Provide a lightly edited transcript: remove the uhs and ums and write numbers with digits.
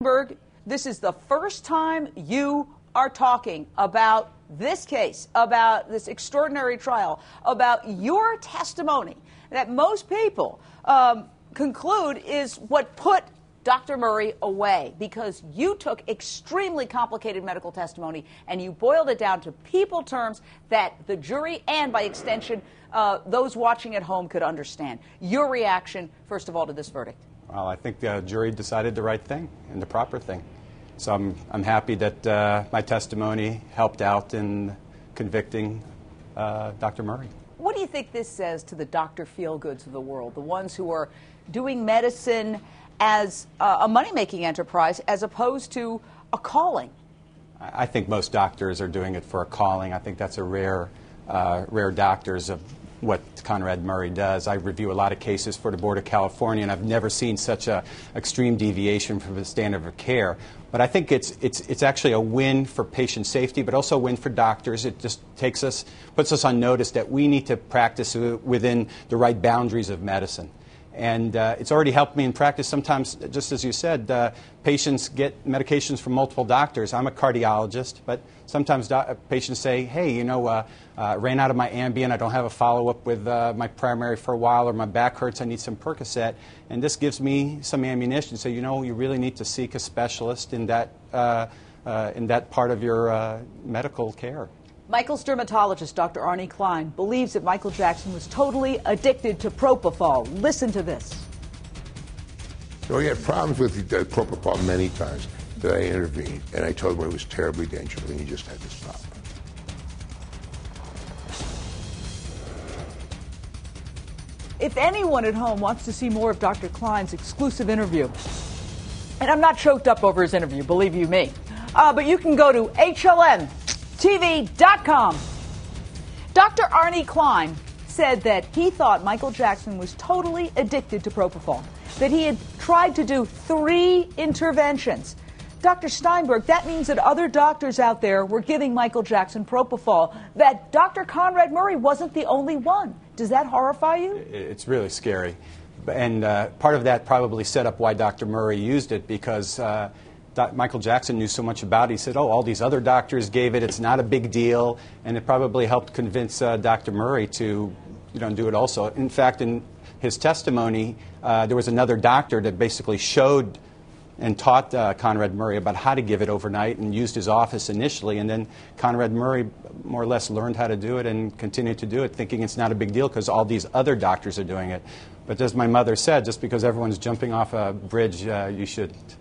Steinberg, this is the first time you are talking about this case, about this extraordinary trial, about your testimony that most people conclude is what put Dr. Murray away, because you took extremely complicated medical testimony and you boiled it down to people terms that the jury and, by extension, those watching at home could understand. Your reaction, first of all, to this verdict? Well, I think the jury decided the right thing and the proper thing. So I'm happy that my testimony helped out in convicting Dr. Murray. What do you think this says to the Dr. Feelgoods of the world, the ones who are doing medicine as a money-making enterprise as opposed to a calling? I think most doctors are doing it for a calling. I think that's a rare doctors of what Conrad Murray does. I review a lot of cases for the Board of California, and I've never seen such an extreme deviation from the standard of care. But I think it's actually a win for patient safety, but also a win for doctors. It just puts us on notice that we need to practice within the right boundaries of medicine. And it's already helped me in practice. Sometimes, just as you said, patients get medications from multiple doctors. I'm a cardiologist, but sometimes patients say, hey, you know, ran out of my Ambien. I don't have a follow-up with my primary for a while, or my back hurts. I need some Percocet. And this gives me some ammunition. So, you know, you really need to seek a specialist in that part of your medical care. Michael's dermatologist, Dr. Arnie Klein, believes that Michael Jackson was totally addicted to propofol. Listen to this. So he had problems with propofol many times that I intervened, and I told him it was terribly dangerous, and he just had to stop. If anyone at home wants to see more of Dr. Klein's exclusive interview, and I'm not choked up over his interview, believe you me, but you can go to HLNTV.com. Dr. Arnie Klein said that he thought Michael Jackson was totally addicted to propofol, that he had tried to do 3 interventions. Dr. Steinberg, that means that other doctors out there were giving Michael Jackson propofol, that Dr. Conrad Murray wasn't the only one. Does that horrify you? It's really scary. And part of that probably set up why Dr. Murray used it, because Michael Jackson knew so much about it. He said, oh, all these other doctors gave it. It's not a big deal. And it probably helped convince Dr. Murray to do it also. In fact, in his testimony, there was another doctor that basically showed and taught Conrad Murray about how to give it overnight and used his office initially. And then Conrad Murray more or less learned how to do it and continued to do it, thinking it's not a big deal because all these other doctors are doing it. But as my mother said, just because everyone's jumping off a bridge, you shouldn't.